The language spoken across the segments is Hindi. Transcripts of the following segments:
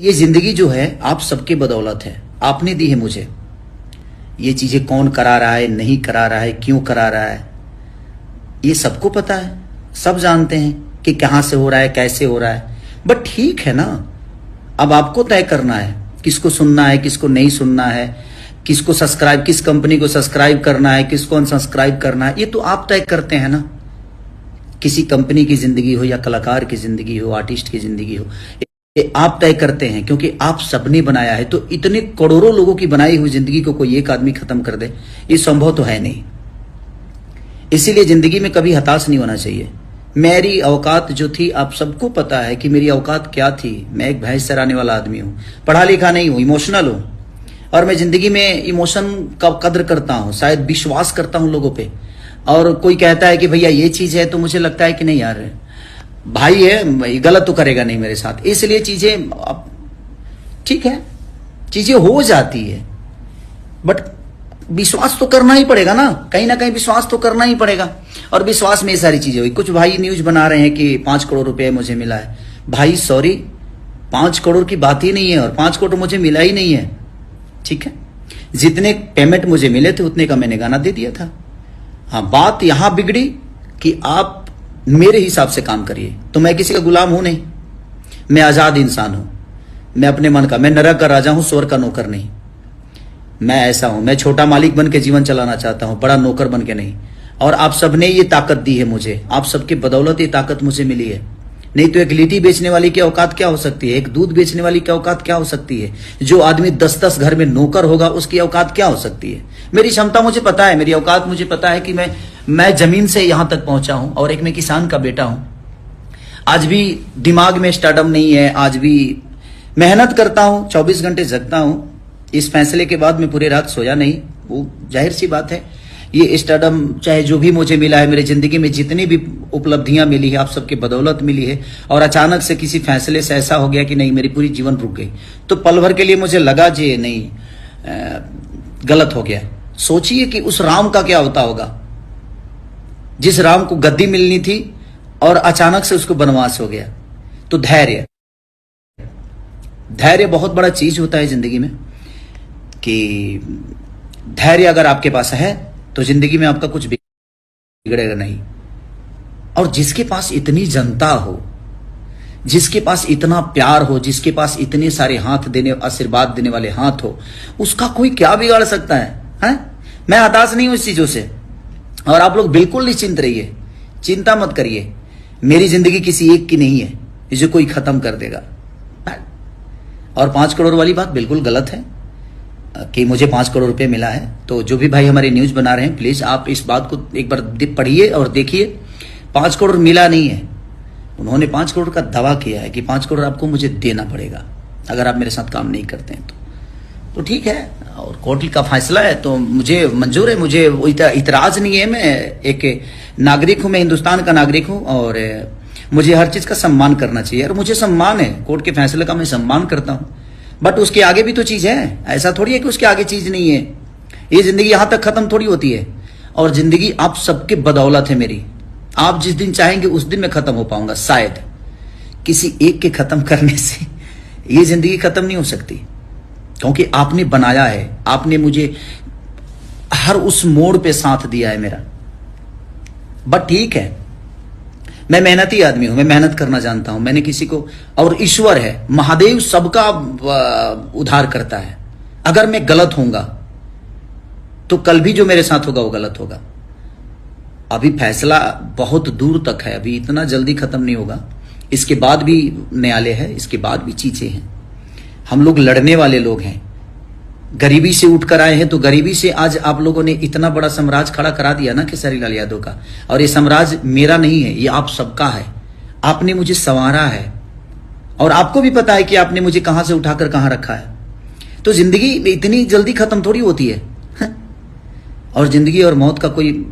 ये जिंदगी जो है आप सबके बदौलत है, आपने दी है मुझे। ये चीजें कौन करा रहा है, नहीं करा रहा है, क्यों करा रहा है, ये सबको पता है। सब जानते हैं कि कहां से हो रहा है, कैसे हो रहा है। बट ठीक है ना, अब आपको तय करना है किसको सुनना है, किसको नहीं सुनना है, किसको सब्सक्राइब, किस कंपनी को सब्सक्राइब करना है, किसको अनसब्सक्राइब करना है। ये तो आप तय करते हैं ना। किसी कंपनी की जिंदगी हो या कलाकार की जिंदगी हो, आर्टिस्ट की जिंदगी हो, ये आप तय करते हैं, क्योंकि आप सबने बनाया है। तो इतने करोड़ों लोगों की बनाई हुई जिंदगी को कोई एक आदमी खत्म कर दे, ये संभव तो है नहीं। इसीलिए जिंदगी में कभी हताश नहीं होना चाहिए। मेरी औकात जो थी, आप सबको पता है कि मेरी औकात क्या थी। मैं एक भैंस चराने वाला आदमी हूं, पढ़ा लिखा नहीं हूं, इमोशनल हूं। और मैं जिंदगी में इमोशन का कद्र करता हूं, शायद विश्वास करता हूं लोगों पे। और कोई कहता है कि भैया ये चीज है, तो मुझे लगता है कि नहीं यार, भाई है, गलत तो करेगा नहीं मेरे साथ। इसलिए चीजें ठीक है, चीजें हो जाती है, बट विश्वास तो करना ही पड़ेगा ना कहीं विश्वास तो करना ही पड़ेगा। और विश्वास में ये सारी चीजें हुई। कुछ भाई न्यूज बना रहे हैं कि 5 करोड़ रुपए मुझे मिला है। भाई सॉरी, 5 करोड़ की बात ही नहीं है, और 5 करोड़ मुझे मिला ही नहीं है। ठीक है, जितने पेमेंट मुझे मिले थे उतने का मैंने गाना दे दिया था। हाँ, बात यहां बिगड़ी कि आप मेरे हिसाब से काम करिए। तो मैं किसी का गुलाम हूं नहीं, मैं आजाद इंसान हूं। मैं अपने मन का, मैं नरक का राजा हूं, स्वर्ग का नौकर नहीं। मैं ऐसा हूं, मैं छोटा मालिक बन के जीवन चलाना चाहता हूं, बड़ा नौकर बन के नहीं। और आप सबने ये ताकत दी है मुझे, आप सबके बदौलत ये ताकत मुझे मिली है। नहीं तो एक लिट्टी बेचने वाली की औकात क्या हो सकती है, एक दूध बेचने वाली की औकात क्या हो सकती है, जो आदमी 10-10 घर में नौकर होगा उसकी औकात क्या हो सकती है। मेरी क्षमता मुझे पता है, मेरी औकात मुझे पता है कि मैं जमीन से यहां तक पहुंचा हूं। और एक मैं किसान का बेटा हूं। आज भी दिमाग में स्टार्टअप नहीं है, आज भी मेहनत करता हूं, 24 घंटे जगता हूं। इस फैसले के बाद मैं पूरी रात सोया नहीं, वो जाहिर सी बात है। ये स्टार्टअप चाहे जो भी मुझे मिला है, मेरी जिंदगी में जितनी भी उपलब्धियां मिली है, आप सबके बदौलत मिली है। और अचानक से किसी फैसले से ऐसा हो गया कि नहीं, मेरी पूरी जीवन रुक गई। तो पल भर के लिए मुझे लगा जी नहीं, गलत हो गया। सोचिए कि उस राम का क्या होता होगा, जिस राम को गद्दी मिलनी थी और अचानक से उसको वनवास हो गया। तो धैर्य बहुत बड़ा चीज होता है जिंदगी में, कि धैर्य अगर आपके पास है तो जिंदगी में आपका कुछ बिगड़ेगा नहीं। और जिसके पास इतनी जनता हो, जिसके पास इतना प्यार हो, जिसके पास इतने सारे हाथ देने, आशीर्वाद देने वाले हाथ हो, उसका कोई क्या बिगाड़ सकता है? मैं हताश नहीं हूं इस चीजों से। और आप लोग बिल्कुल निश्चिंत रहिए, चिंता मत करिए। मेरी जिंदगी किसी एक की नहीं है जिसे कोई खत्म कर देगा। और 5 करोड़ वाली बात बिल्कुल गलत है कि मुझे 5 करोड़ रुपए मिला है। तो जो भी भाई हमारे न्यूज बना रहे हैं, प्लीज आप इस बात को एक बार पढ़िए और देखिए। 5 करोड़ मिला नहीं है, उन्होंने 5 करोड़ का दावा किया है कि 5 करोड़ आपको मुझे देना पड़ेगा अगर आप मेरे साथ काम नहीं करते हैं तो ठीक है। और कोर्ट का फैसला है तो मुझे मंजूर है, मुझे इतराज नहीं है। मैं एक नागरिक हूं, मैं हिंदुस्तान का नागरिक हूं, और मुझे हर चीज का सम्मान करना चाहिए। और मुझे सम्मान है, कोर्ट के फैसले का मैं सम्मान करता हूं। बट उसके आगे भी तो चीज है, ऐसा थोड़ी है कि उसके आगे चीज नहीं है। ये जिंदगी यहां तक खत्म थोड़ी होती है। और जिंदगी आप सबके बदौलत है मेरी। आप जिस दिन चाहेंगे उस दिन मैं खत्म हो पाऊंगा। शायद किसी एक के खत्म करने से ये जिंदगी खत्म नहीं हो सकती, क्योंकि आपने बनाया है, आपने मुझे हर उस मोड़ पे साथ दिया है मेरा। बट ठीक है, मैं मेहनती आदमी हूं, मैं मेहनत करना जानता हूं। मैंने किसी को, और ईश्वर है, महादेव सबका उद्धार करता है। अगर मैं गलत होऊंगा तो कल भी जो मेरे साथ होगा वो गलत होगा। अभी फैसला बहुत दूर तक है, अभी इतना जल्दी खत्म नहीं होगा। इसके बाद भी न्यायालय है, इसके बाद भी चीजें हैं। हम लोग लड़ने वाले लोग हैं, गरीबी से उठकर आए हैं। तो गरीबी से आज आप लोगों ने इतना बड़ा साम्राज्य खड़ा करा दिया ना खेसारी लाल यादव का। और ये साम्राज्य मेरा नहीं है, ये आप सबका है। आपने मुझे संवारा है, और आपको भी पता है कि आपने मुझे कहां से उठाकर कहां रखा है। तो जिंदगी इतनी जल्दी खत्म थोड़ी होती है। और जिंदगी और मौत का कोई,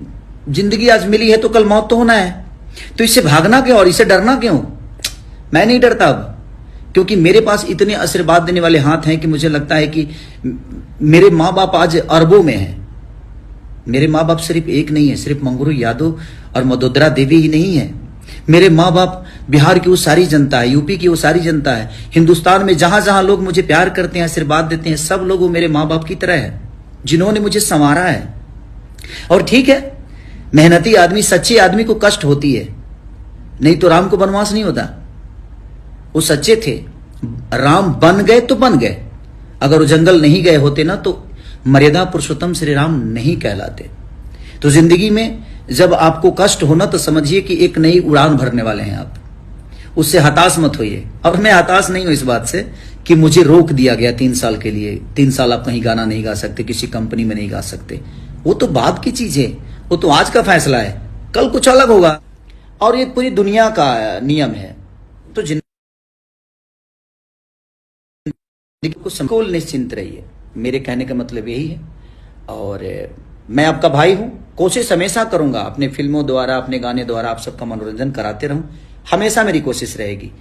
जिंदगी आज मिली है तो कल मौत तो होना है। तो इससे भागना क्यों और इससे डरना क्यों? मैं नहीं डरता अब, क्योंकि मेरे पास इतने आशीर्वाद देने वाले हाथ हैं कि मुझे लगता है कि मेरे माँ बाप आज अरबों में हैं। मेरे माँ बाप सिर्फ एक नहीं है, सिर्फ मंगरू यादव और मदोदरा देवी ही नहीं है। मेरे माँ बाप, बिहार की वो सारी जनता है, यूपी की वो सारी जनता है, हिंदुस्तान में जहां जहां लोग मुझे प्यार करते हैं, आशीर्वाद देते हैं, सब लोग वो मेरे माँ बाप की तरह है, जिन्होंने मुझे संवारा है। और ठीक है, मेहनती आदमी, सच्चे आदमी को कष्ट होती है, नहीं तो राम को वनवास नहीं होता। वो सच्चे थे, राम बन गए तो बन गए, अगर वो जंगल नहीं गए होते ना तो मर्यादा पुरुषोत्तम श्री राम नहीं कहलाते। तो जिंदगी में जब आपको कष्ट होना तो समझिए कि एक नई उड़ान भरने वाले हैं आप, उससे हताश मत होइए। और मैं हताश नहीं हूं इस बात से कि मुझे रोक दिया गया 3 साल के लिए, 3 साल आप कहीं गाना नहीं गा सकते, किसी कंपनी में नहीं गा सकते, वो तो बाद की चीज है, वो तो आज का फैसला है, कल कुछ अलग होगा। और ये पूरी दुनिया का नियम है। तो को संकुल निश्चिंत रहिए, मेरे कहने का मतलब यही है। और मैं आपका भाई हूं, कोशिश हमेशा करूंगा अपने फिल्मों द्वारा, अपने गाने द्वारा आप सबका मनोरंजन कराते रहूं, हमेशा मेरी कोशिश रहेगी।